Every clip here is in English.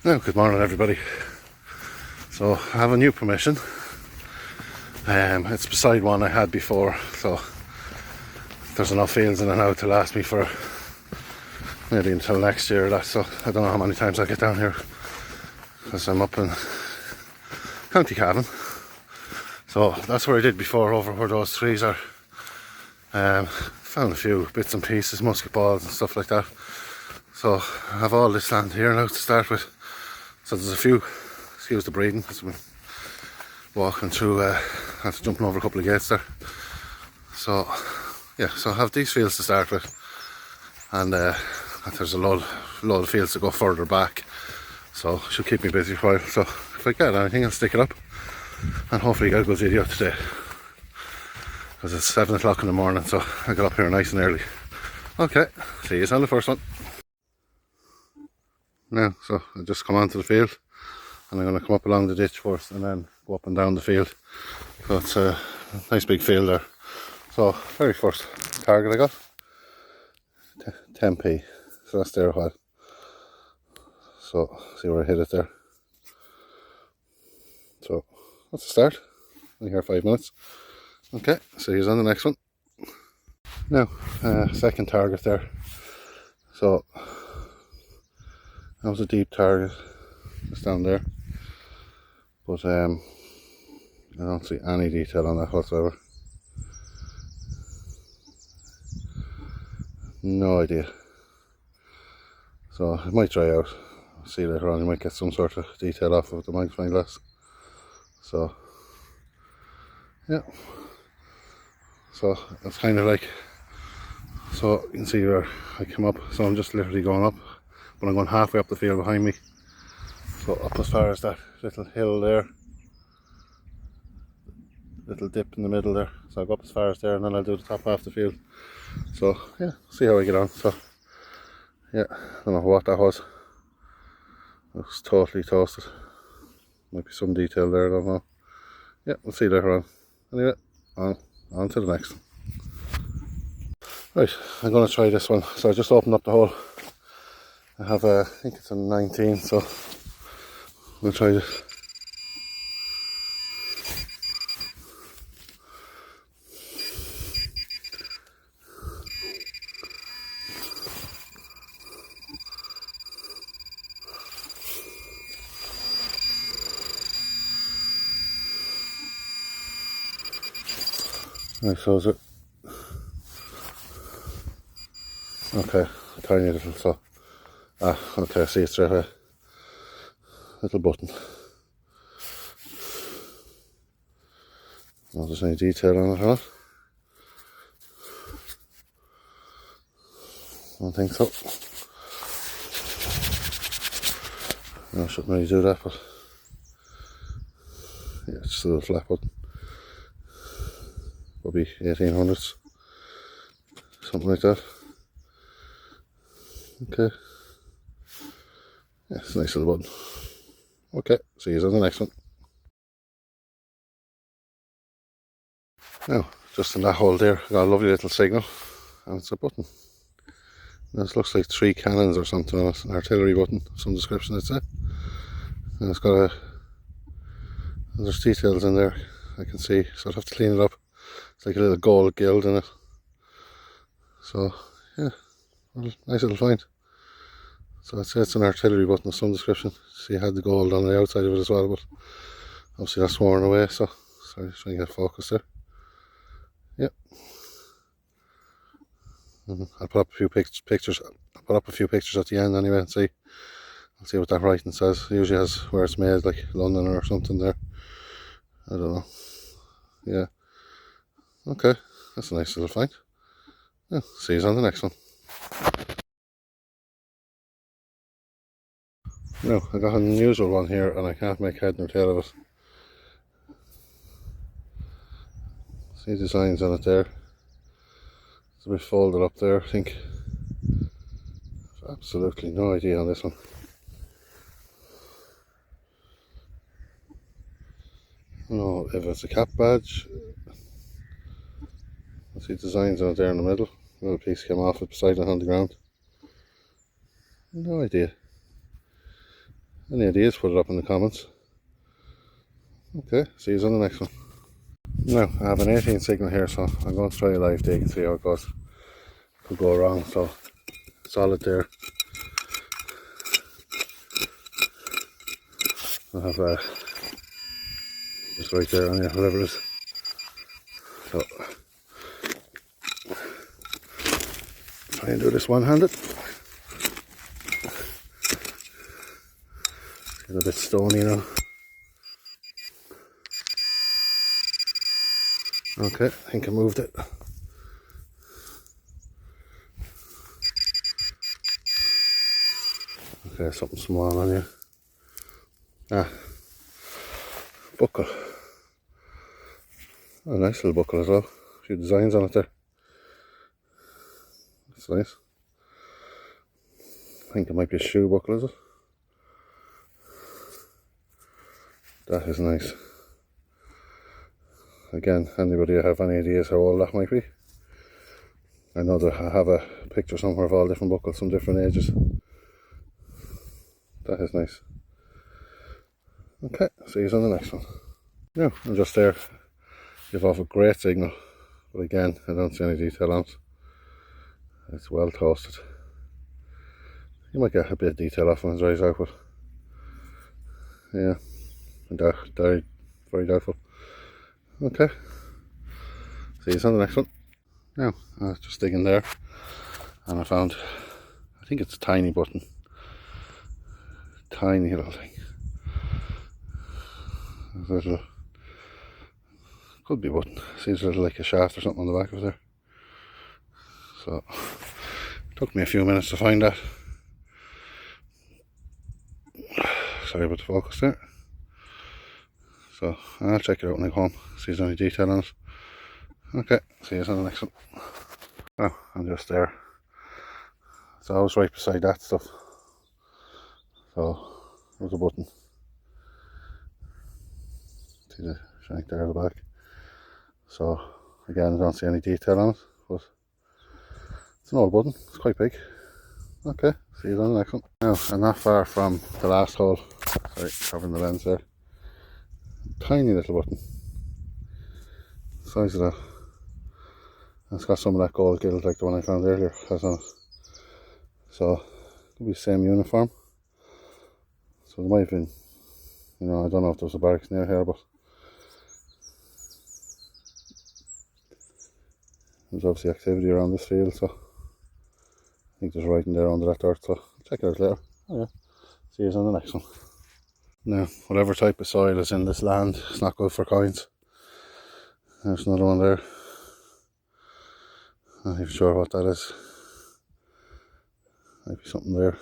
Now, good morning everybody. So I have a new permission. It's beside one I had before, so there's enough fields in and out to last me for maybe until next year. So I don't know how many times I'll get down here because I'm up in County Cavan. So that's where I did before, over where those trees are. Found a few bits and pieces, musket balls and stuff like that. So I have all this land here now to start with. So there's a few, excuse the breathing, because I'm walking through, after jumping over a couple of gates there. So yeah, so I have these fields to start with, and there's a load of fields to go further back. So it should keep me busy for a while. So if I get anything, I'll stick it up, and hopefully get a good video today. Because it's 7 o'clock in the morning, so I got up here nice and early. Okay, see you on the first one. Now, so I just come onto the field, and I'm going to come up along the ditch first and then go up and down the field. So it's a nice big field there. So very first target I got, 10p, so that's there a while. So see where I hit it there. So that's the start. I'm here 5 minutes. Okay, so here's on the next one. Now, second target there. So that was a deep target, just down there, but I don't see any detail on that whatsoever. No idea. So it might dry out. I'll see later on. You might get some sort of detail off of the magnifying glass. So yeah. So it's kind of like, so you can see where I come up. So I'm just literally going up, but I'm going halfway up the field behind me. So up as far as that little hill there, little dip in the middle there. So I'll go up as far as there, and then I'll do the top half of the field. So yeah, see how I get on. So yeah, I don't know what that was. It was totally toasted. Might be some detail there, I don't know. Yeah, we'll see later on. Anyway, on to the next. Right, I'm going to try this one. So I just opened up the hole. I have I think it's a 19, so I'm going to try this. Right, so is it? Okay, a tiny little, so okay, I see it straight away. Little button. Not there's any detail on it or not. I don't think so. I shouldn't really do that, but yeah, it's just a little flat button. Probably 1800s, something like that. Okay. Yeah, it's a nice little button. Okay, see you on the next one. Now, just in that hole there, I got a lovely little signal, and it's a button. This looks like 3 cannons or something on it, an artillery button, some description I'd say. And it's got there's details in there I can see, so I'd have to clean it up. It's like a little gold gild in it. So yeah, nice little find. So I'd say it's an artillery button of some description. See, I had the gold on the outside of it as well, but obviously that's worn away, so sorry, trying to get focus there. Yep. I'll put up a few pictures. I'll put up a few pictures at the end anyway and see. I'll see what that writing says. It usually has where it's made, like London or something there. I don't know. Yeah. Okay, that's a nice little find. Yeah, see you on the next one. Now, I got an unusual one here and I can't make head nor tail of it. See designs on it there. It's a bit folded up there, I think. I've absolutely no idea on this one. I don't know if it's a cap badge. I see designs on it there in the middle. A little piece came off it beside it on the ground. No idea. Any ideas, put it up in the comments. Okay, see you on the next one. Now, I have an 18 signal here, so I'm going to try a live dig and see how it goes. Could go wrong, so solid there. I have just right there on here, whatever it is. So, try and do this one-handed. Get a bit stony now. Okay, I think I moved it. Okay, something small on here. Ah, buckle. A nice little buckle as well. A few designs on it there. That's nice. I think it might be a shoe buckle, is it? That is nice. Again, anybody have any ideas how old that might be? I know that I have a picture somewhere of all different buckles from different ages. That is nice. Okay, see you on the next one. Now, I'm just there. Give off a great signal, but again, I don't see any detail on it. It's well toasted. You might get a bit of detail off when it dries out, but yeah, very doubtful. Okay, see you on the next one. Now, I was just digging there, and I found, I think it's a tiny button. Tiny little thing. Little, could be a button. Seems a little like a shaft or something on the back of there. So, it took me a few minutes to find that. Sorry about the focus there. So, I'll check it out when I go home, see if there's any detail on it. Okay, see you on the next one. Oh, I'm just there. So I was right beside that stuff. So, there's a button. See the shank there at the back. So, again, I don't see any detail on it, but it's an old button, it's quite big. Okay, see you on the next one. Now, I'm not far from the last hole. Sorry, covering the lens there. Tiny little button. Size of that. And it's got some of that gold gilt like the one I found earlier has on it. So, could be the same uniform. So there might have been, you know, I don't know if there was a barracks near here, but there's obviously activity around this field, so I think there's writing there under that dirt, so check it out later. Oh yeah, see you on the next one. Now, whatever type of soil is in this land, it's not good for coins. There's another one there. I'm not even sure what that is. Might be something there.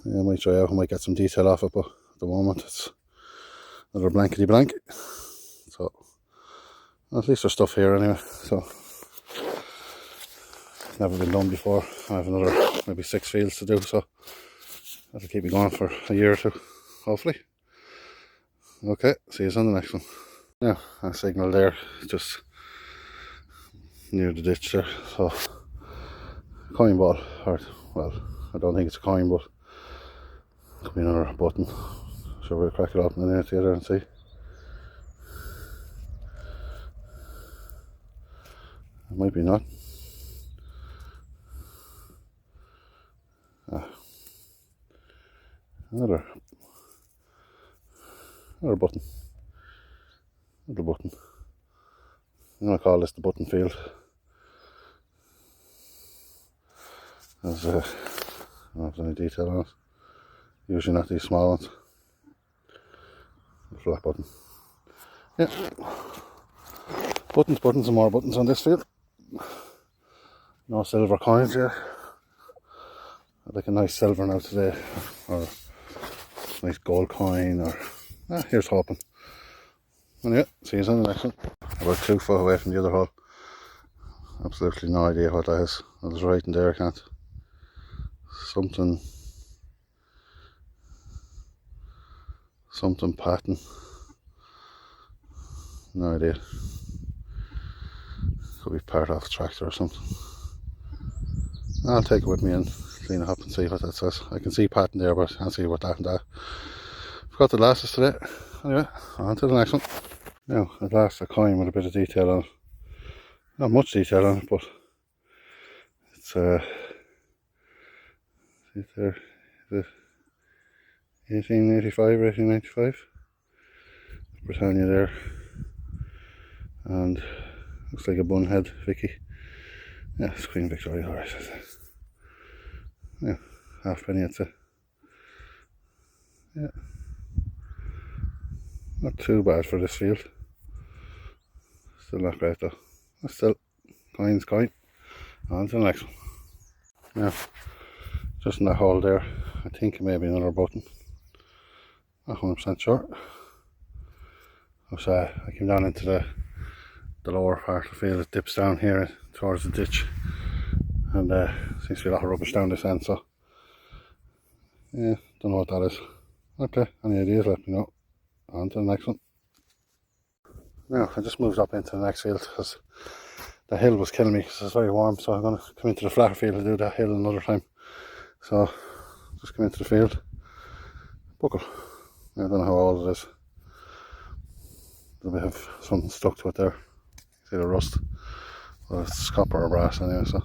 Yeah, I might try out, I might get some detail off it, but at the moment it's another blankety blank. So, at least there's stuff here anyway, so it's never been done before. I have another maybe 6 fields to do, so that'll keep me going for a year or two, hopefully. Okay, see you on the next one. Now, a signal there, just near the ditch there, so coin ball, or well, I don't think it's a coin, but could be another button. So we'll crack it open in there together and see. It might be not. Another button. Little button. I'm going to call this the button field. There's I don't know if there's any detail on it. Usually not these small ones. The flat button. Yeah. Buttons and more buttons on this field. No silver coins yet. I'd like a nice silver now today. Or a nice gold coin, or here's hoping. And yeah, see you on the next one. About 2 foot away from the other hole. Absolutely no idea what that is. I was right in there, I can't. Something pattern. No idea. Could be part of a tractor or something. I'll take it with me and clean it up and see what that says. I can see patent there, but I can't see what that and that. Forgot the glasses today. Anyway, on to the next one. Now, at last, a coin with a bit of detail on it. Not much detail on it, but it's see there, is it 1885 or 1895? Britannia there, and looks like a bun head, Vicky. Yeah, it's Queen Victoria, alright. Yeah, halfpenny I'd say. Yeah, not too bad for this field. Still not great though. Still, coin's coin. On to the next one. Now, just in that hole there, I think it may be another button. Not 100% sure. So I came down into the lower part of the field. It dips down here towards the ditch, and seems to be a lot of rubbish down this end. So yeah, don't know what that is. Okay, any ideas? Let me know. On to the next one. Now I just moved up into the next field because the hill was killing me because it's very warm. So I'm going to come into the flatter field and do that hill another time. So just come into the field. Buckle. I don't know how old it is. A bit of something stuck to it there. See the rust. Well, it's copper or brass anyway, so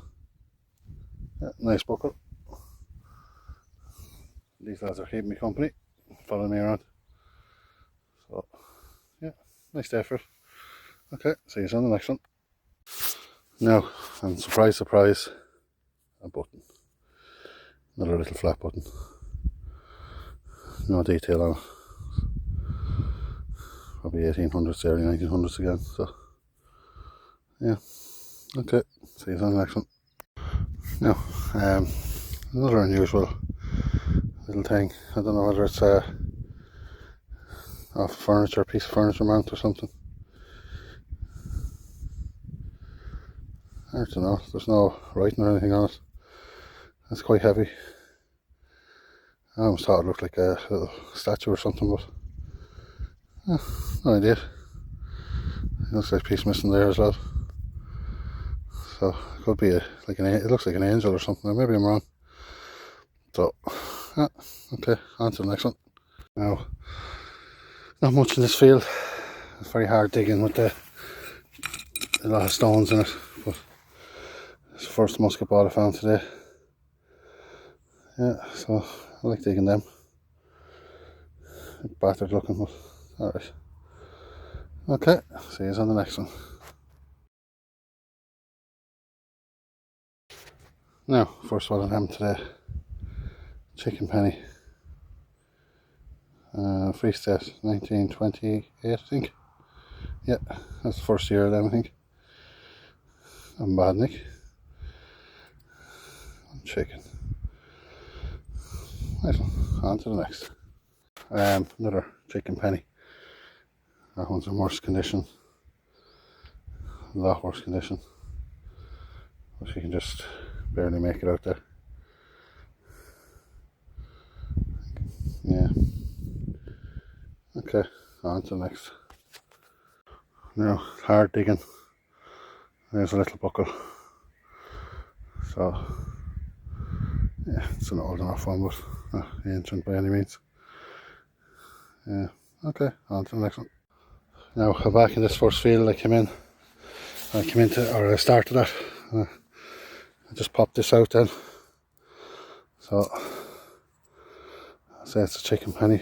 yeah, nice buckle. These lads are keeping me company, following me around. So yeah, nice day for it. Okay, see you on the next one. Now, and surprise, surprise, a button. Another little flat button. No detail on it. Probably 1800s, early 1900s again, so yeah. Okay, see you on the next one. Now, another unusual little thing. I don't know whether it's off furniture, piece of furniture mount or something. I don't know, there's no writing or anything on it. It's quite heavy. I almost thought it looked like a little statue or something, but no idea. It looks like a piece missing there as well. So it could be it looks like an angel or something. Maybe I'm wrong. So yeah, okay, on to the next one. Now, not much in this field. It's very hard digging with a lot of stones in it, but it's the first musket ball I found today. Yeah, so I like digging them. Battered looking, but alright. Okay, see you on the next one. Now, first one of them today. Chicken penny. Free State, 1928, I think. Yeah, that's the first year of them, I think. I'm bad, Nick. Chicken. Nice one. On to the next. Another chicken penny. That one's in worse condition. A lot worse condition. But you can just barely make it out there. Yeah. Okay, on to the next. Now, hard digging. There's a little buckle. So, yeah, it's an old enough one, but not ancient by any means. Yeah, okay, on to the next one. Now, I'm back in this first field I started at. I just popped this out then. So, I'll say it's a chicken penny.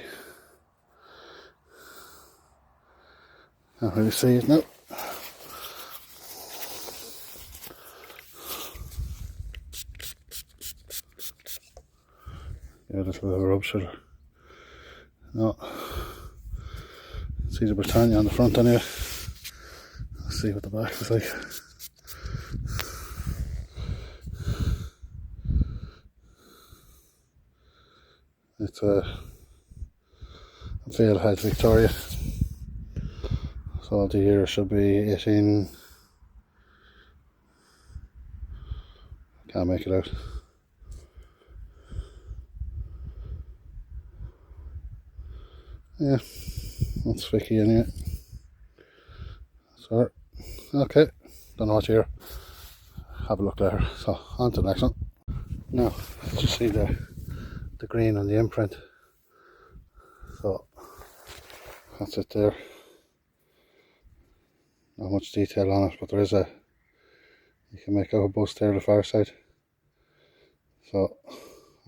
Can't really see it now. Yeah, there's a little rub shoulder. No. See the Britannia on the front anyway. Let's see what the back is like. It's a Vale Head Victoria. So the year should be 18. Can't make it out. Yeah, that's Vicky anyway. So, okay, don't know what year. Have a look there. So, on to the next one. Now, just just see the green on the imprint. So that's it there. Not much detail on it, but there is you can make out a bus there on the far side. So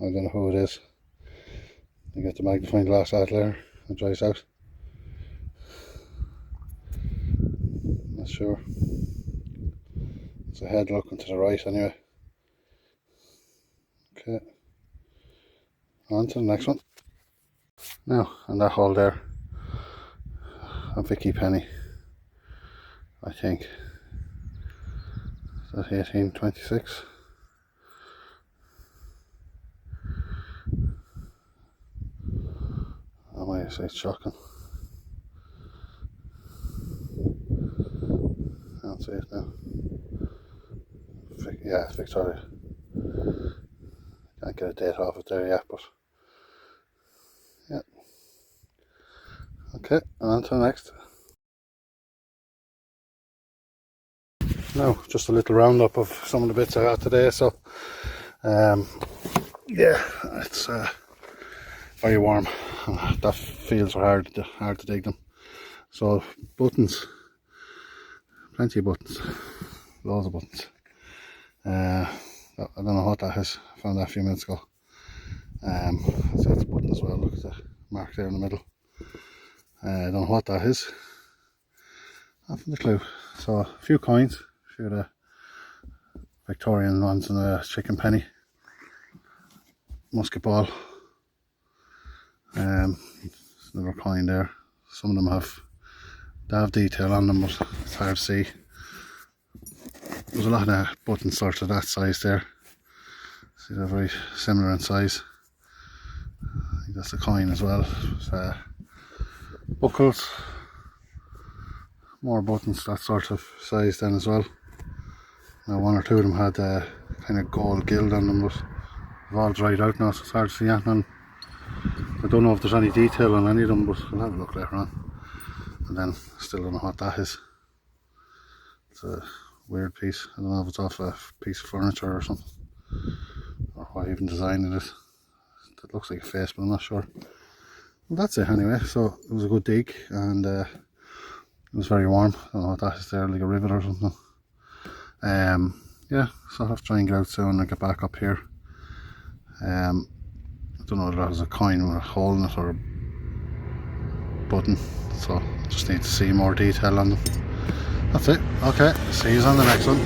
I don't know who it is. You get the magnifying glass out there and dries out. Not sure. It's a head looking to the right anyway. Okay. On to the next one. Now, on that hole there, a Vicky penny, I think. Is that 1826? I might say it's shocking. I don't see it now. Yeah, it's Victoria. Can't get a date off it there yet, but yeah. Okay, on to the next. Now, just a little roundup of some of the bits I got today. So, yeah, it's very warm. That fields are hard to dig them. So, buttons, plenty of buttons, loads of buttons. I don't know what that is. I found that a few minutes ago. So it's a button as well. Look at the mark there in the middle. I don't know what that is. I haven't a clue. So a few coins, a few of the Victorian ones, and a chicken penny, musket ball. Another coin there. Some of them have detail on them, but it's hard to see. There's a lot of buttons sort of that size there. See, they're very similar in size. I think that's a coin as well. There's, buckles, more buttons that sort of size then as well. Now one or two of them had kind of gold gild on them, but they've all dried out now, so it's hard to see anything. I don't know if there's any detail on any of them, but I'll have a look later on. And then still don't know what that is. It's a weird piece. I don't know if it's off a piece of furniture or something, or what even design it is. It looks like a face, but I'm not sure. Well, that's it anyway. So it was a good dig, and it was very warm. I don't know what that is there, like a rivet or something. Yeah, so I'll have to try and get out soon and get back up here. I don't know whether that was a coin with a hole in it or a button, so I just need to see more detail on them. That's it. Okay, see you on the next one.